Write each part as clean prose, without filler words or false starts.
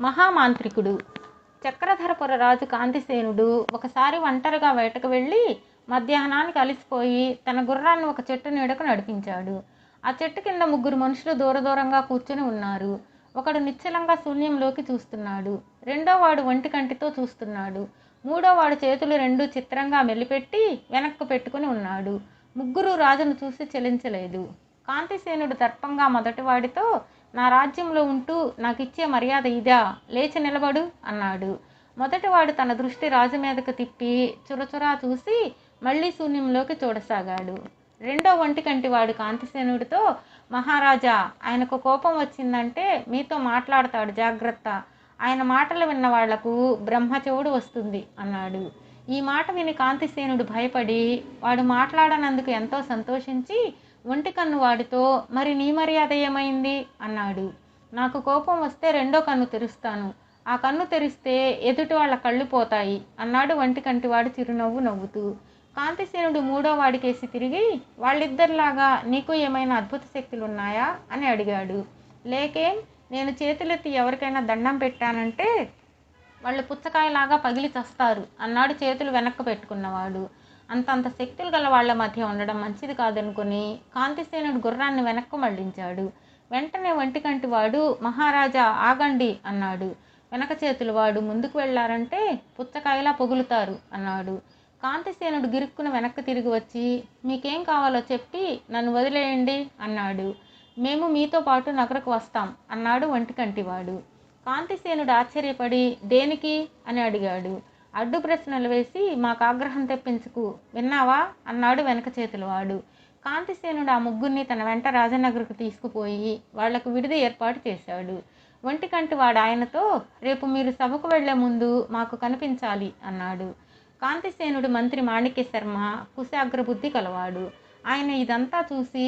మహామాంత్రికుడు. చక్రధరపుర రాజు కాంతిసేనుడు ఒకసారి ఒంటరిగా వేటకు వెళ్ళి మధ్యాహ్నానికి అలసిపోయి తన గుర్రాన్ని ఒక చెట్టు నీడకు నడిపించాడు. ఆ చెట్టు కింద ముగ్గురు మనుషులు దూరంగా కూర్చుని ఉన్నారు. ఒకడు నిశ్చలంగా శూన్యంలోకి చూస్తున్నాడు. రెండోవాడు ఒంటి కంటితో చూస్తున్నాడు. మూడోవాడు చేతులు రెండు చిత్రంగా మెలిపెట్టి వెనక్కు పెట్టుకుని ఉన్నాడు. ముగ్గురు రాజును చూసి చెలించలేదు. కాంతిసేనుడు దర్పంగా మొదటివాడితో, నా రాజ్యంలో ఉంటూ నాకిచ్చే మర్యాద ఇదా, లేచి నిలబడు అన్నాడు. మొదటివాడు తన దృష్టి రాజు మీదకు తిప్పి చురచురా చూసి మళ్ళీ శూన్యంలోకి చూడసాగాడు. రెండో ఒంటికంటివాడు కాంతిసేనుడితో, మహారాజా, ఆయనకు కోపం వచ్చిందంటే మీతో మాట్లాడతాడు, జాగ్రత్త. ఆయన మాటలు విన్న వాళ్లకు బ్రహ్మచెవుడు వస్తుంది అన్నాడు. ఈ మాట విని కాంతిసేనుడు భయపడి వాడు మాట్లాడనందుకు ఎంతో సంతోషించి ఒంటి కన్ను వాడితో, మరి నీ మర్యాద ఏమైంది అన్నాడు. నాకు కోపం వస్తే రెండో కన్ను తెరుస్తాను, ఆ కన్ను తెరిస్తే ఎదుటి వాళ్ళ కళ్ళు పోతాయి అన్నాడు ఒంటి కంటివాడు చిరునవ్వు నవ్వుతూ. కాంతిసేనుడు మూడో వాడికేసి తిరిగి, వాళ్ళిద్దరిలాగా నీకు ఏమైనా అద్భుత శక్తులు ఉన్నాయా అని అడిగాడు. లేకేం, నేను చేతులెత్తి ఎవరికైనా దండం పెట్టానంటే వాళ్ళు పుచ్చకాయలాగా పగిలి చస్తారు అన్నాడు చేతులు వెనక్కు పెట్టుకున్నవాడు. అంతంత శక్తులు గల వాళ్ల మధ్య ఉండడం మంచిది కాదనుకుని కాంతిసేనుడు గుర్రాన్ని వెనక్కు మళ్లించాడు. వెంటనే ఒంటికంటివాడు, మహారాజా ఆగండి అన్నాడు. వెనక చేతులు వాడు ముందుకు వెళ్లారంటే పుచ్చకాయలా పొగులుతారు అన్నాడు. కాంతిసేనుడు గిరుక్కున వెనక్కి తిరిగి వచ్చి, మీకేం కావాలో చెప్పి నన్ను వదిలేయండి అన్నాడు. మేము మీతో పాటు నగరకు వస్తాం అన్నాడు ఒంటికంటివాడు. కాంతిసేనుడు ఆశ్చర్యపడి, దేనికి అని అడిగాడు. అడ్డు ప్రశ్నలు వేసి మాకు ఆగ్రహం తెప్పించుకు, విన్నావా అన్నాడు వెనక చేతులవాడు. కాంతిసేనుడు ఆ ముగ్గురిని తన వెంట రాజనగరకు తీసుకుపోయి వాళ్లకు విడిది ఏర్పాటు చేశాడు. ఒంటికంటి వాడు ఆయనతో, రేపు మీరు సభకు వెళ్లే ముందు మాకు కనిపించాలి అన్నాడు. కాంతిసేనుడు మంత్రి మాణిక్య శర్మ కుశాగ్రబుద్ధి కలవాడు. ఆయన ఇదంతా చూసి,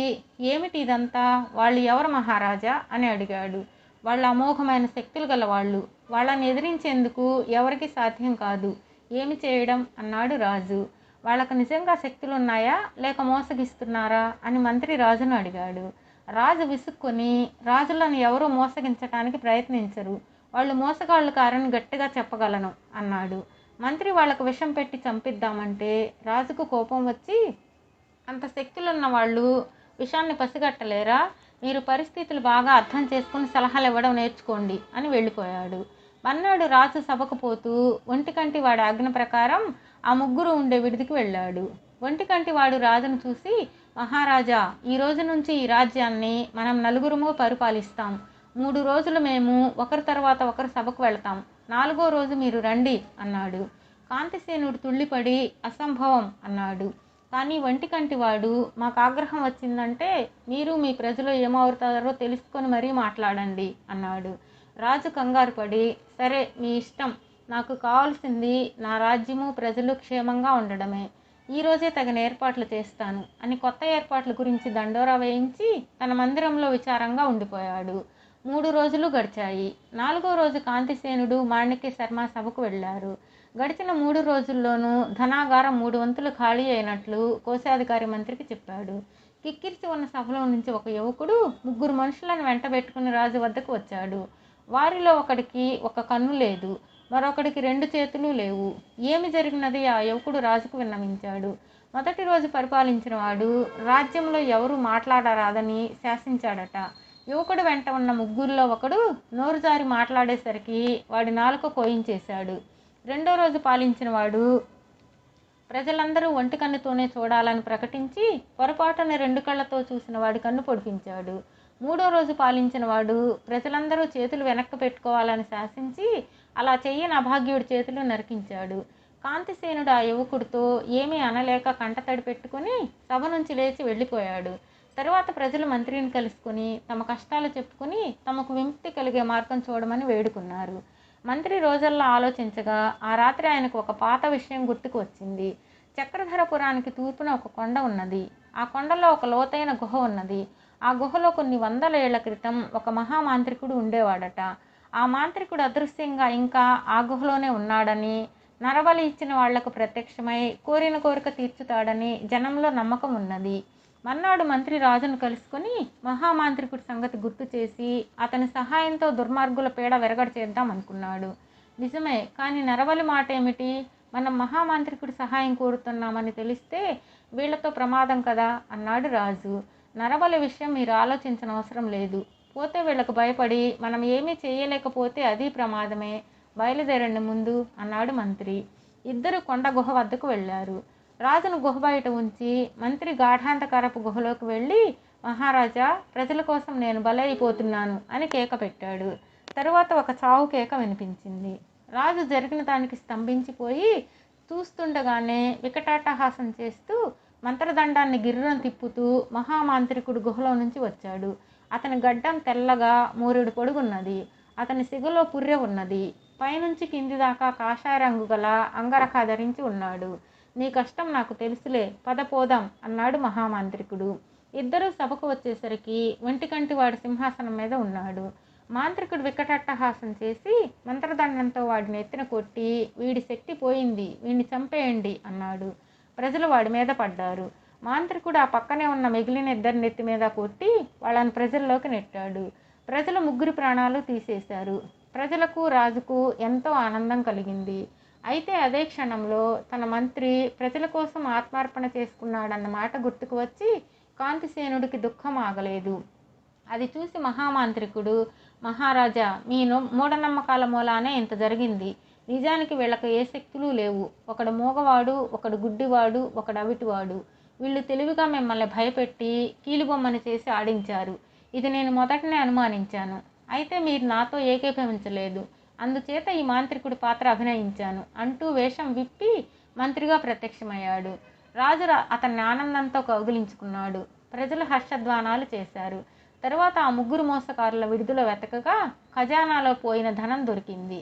ఏమిటి ఇదంతా, వాళ్ళు ఎవరు మహారాజా అని అడిగాడు. వాళ్ళు అమోఘమైన శక్తులు గలవాళ్ళు, వాళ్ళని ఎదిరించేందుకు ఎవరికి సాధ్యం కాదు, ఏమి చేయడం అన్నాడు రాజు. వాళ్ళకు నిజంగా శక్తులున్నాయా లేక మోసగిస్తున్నారా అని మంత్రి రాజును అడిగాడు. రాజు విసుక్కొని, రాజులను ఎవరూ మోసగించడానికి ప్రయత్నించరు, వాళ్ళు మోసగాళ్ళు కారని గట్టిగా చెప్పగలను అన్నాడు. మంత్రి వాళ్లకు విషం పెట్టి చంపిద్దామంటే రాజుకు కోపం వచ్చి, అంత శక్తులున్న వాళ్ళు విషాన్ని పసిగట్టలేరా, మీరు పరిస్థితులు బాగా అర్థం చేసుకుని సలహాలు ఇవ్వడం నేర్చుకోండి అని వెళ్ళిపోయాడు. మర్నాడు రాజు సభకు పోతూ ఒంటికంటి వాడి ఆజ్ఞ ప్రకారం ఆ ముగ్గురు ఉండే విడిదికి వెళ్ళాడు. ఒంటికంటి వాడు రాజును చూసి, మహారాజా, ఈ రోజు నుంచి ఈ రాజ్యాన్ని మనం నలుగురుము పరిపాలిస్తాం. 3 రోజులు మేము ఒకరి తర్వాత ఒకరు సభకు వెళతాం, 4వ రోజు మీరు రండి అన్నాడు. కాంతిసేనుడు తుళ్ళిపడి, అసంభవం అన్నాడు. కానీ ఒంటికంటి వాడు, మాకు ఆగ్రహం వచ్చిందంటే మీరు మీ ప్రజలు ఏమవుతారో తెలుసుకొని మరీ మాట్లాడండి అన్నాడు. రాజు కంగారు పడి, సరే మీ ఇష్టం, నాకు కావాల్సింది నా రాజ్యము ప్రజలు క్షేమంగా ఉండడమే, ఈరోజే తగిన ఏర్పాట్లు చేస్తాను అని కొత్త ఏర్పాట్ల గురించి దండోరా వేయించి తన మందిరంలో విచారంగా ఉండిపోయాడు. 3 రోజులు గడిచాయి. 4వ రోజు కాంతిసేనుడు మాణిక్య శర్మ సభకు వెళ్ళారు. గడిచిన 3 రోజుల్లోనూ ధనాగారం 3 వంతులు ఖాళీ అయినట్లు కోశాధికారి మంత్రికి చెప్పాడు. కిక్కిరిసి ఉన్న సభలో నుంచి ఒక యువకుడు 3 మనుషులను వెంటబెట్టుకుని రాజు వద్దకు వచ్చాడు. వారిలో ఒకడికి ఒక కన్ను లేదు, మరొకడికి 2 చేతులు లేవు. ఏమి జరిగినది ఆ యువకుడు రాజుకు విన్నవించాడు. మొదటి రోజు పరిపాలించిన వాడు రాజ్యంలో ఎవరూ మాట్లాడరాదని శాసించాడట. యువకుడు వెంట ఉన్న 3లో ఒకడు నోరు జారి మాట్లాడేసరికి వాడి నాలుక కోయించేశాడు. రెండో రోజు పాలించిన వాడు ప్రజలందరూ ఒంటి కన్నుతోనే చూడాలని ప్రకటించి పొరపాటున 2 కళ్ళతో చూసిన వాడి కన్ను పొడిపించాడు. 3వ రోజు పాలించిన వాడు ప్రజలందరూ చేతులు వెనక్కు పెట్టుకోవాలని శాసించి అలా చెయ్యని అభాగ్యుడి చేతులు నరికించాడు. కాంతిసేనుడు ఆ యువకుడితో ఏమీ అనలేక కంటతడి పెట్టుకుని సభ నుంచి లేచి వెళ్ళిపోయాడు. తరువాత ప్రజలు మంత్రిని కలుసుకుని తమ కష్టాలు చెప్పుకుని తమకు విముక్తి కలిగే మార్గం చూడమని వేడుకున్నారు. మంత్రి రోజల్లా ఆలోచించగా ఆ రాత్రి ఆయనకు ఒక పాత విషయం గుర్తుకు వచ్చింది. చక్రధరపురానికి తూర్పున ఒక కొండ ఉన్నది. ఆ కొండలో ఒక లోతైన గుహ ఉన్నది. ఆ గుహలో కొన్ని 100 ఏళ్ల క్రితం ఒక మహామాంత్రికుడు ఉండేవాడట. ఆ మాంత్రికుడు అదృశ్యంగా ఇంకా ఆ గుహలోనే ఉన్నాడని, నరబలి ఇచ్చిన వాళ్లకు ప్రత్యక్షమై కోరిన కోరిక తీర్చుతాడని జనంలో నమ్మకం ఉన్నది. మర్నాడు మంత్రి రాజును కలుసుకొని మహామాంత్రికుడి సంగతి గుర్తు చేసి అతని సహాయంతో దుర్మార్గుల పీడ వెరగడ చేద్దాం అనుకున్నాడు. నిజమే, కానీ నరబలి మాట ఏమిటి? మనం మహామాంత్రికుడి సహాయం కోరుతున్నామని తెలిస్తే వీళ్లతో ప్రమాదం కదా అన్నాడు రాజు. నరబలి విషయం మీరు ఆలోచించనవసరం లేదు. పోతే వీళ్లకు భయపడి మనం ఏమీ చేయలేకపోతే అది ప్రమాదమే. బయలుదేరండి ముందు అన్నాడు మంత్రి. ఇద్దరు కొండ గుహ వద్దకు వెళ్ళారు. రాజును గుహ బయట ఉంచి మంత్రి గాఢాంధకరపు గుహలోకి వెళ్ళి, మహారాజా, ప్రజల కోసం నేను బలైపోతున్నాను అని కేక పెట్టాడు. తరువాత ఒక చావు కేక వినిపించింది. రాజు జరిగిన దానికి స్తంభించిపోయి చూస్తుండగానే వికటాట్టహాసం చేస్తూ మంత్రదండాన్ని గిర్రున తిప్పుతూ మహామాంత్రికుడు గుహలో నుంచి వచ్చాడు. అతని గడ్డం తెల్లగా మూరెడు పొడుగున్నది. అతని సిగలో పుర్రె ఉన్నది. పైనుంచి కింది దాకా కాషాయ రంగు గల అంగరఖ ధరించి ఉన్నాడు. నీ కష్టం నాకు తెలుసులే, పద పోదాం అన్నాడు మహామాంత్రికుడు. ఇద్దరూ సభకు వచ్చేసరికి వెంటికంటి వాడు సింహాసనం మీద ఉన్నాడు. మాంత్రికుడు వికటాట్టహాసం చేసి మంత్రదండంతో వాడిని ఎత్తిన కొట్టి, వీడి శక్తి పోయింది, వీడిని చంపేయండి అన్నాడు. ప్రజలు వాడి మీద పడ్డారు. మాంత్రికుడు ఆ పక్కనే ఉన్న మిగిలిన ఇద్దరి నెత్తి మీద కొట్టి వాళ్ళని ప్రజల్లోకి నెట్టాడు. ప్రజలు ముగ్గురి ప్రాణాలు తీసేశారు. ప్రజలకు రాజుకు ఎంతో ఆనందం కలిగింది. అయితే అదే క్షణంలో తన మంత్రి ప్రజల కోసం ఆత్మార్పణ చేసుకున్నాడన్న మాట గుర్తుకు వచ్చి కాంతిసేనుడికి దుఃఖం ఆగలేదు. అది చూసి మహామాంత్రికుడు, మహారాజా, మీ మూఢనమ్మకాల మూలానే ఇంత జరిగింది. నిజానికి వీళ్ళకి ఏ శక్తులు లేవు. ఒకడు మూగవాడు, ఒకడు గుడ్డివాడు, ఒకడు అవిటివాడు. వీళ్ళు తెలివిగా మిమ్మల్ని భయపెట్టి కీలుబొమ్మని చేసి ఆడించారు. ఇది నేను మొదటనే అనుమానించాను. అయితే మీరు నాతో ఏకీభవించలేదు. అందుచేత ఈ మాంత్రికుడి పాత్ర అభినయించాను అంటూ వేషం విప్పి మంత్రిగా ప్రత్యక్షమయ్యాడు. రాజు అతన్ని ఆనందంతో కౌగిలించుకున్నాడు. ప్రజలు హర్షధ్వానాలు చేశారు. తరువాత ఆ ముగ్గురు మోసకారుల విడుదల వెతకగా ఖజానాలో పోయిన ధనం దొరికింది.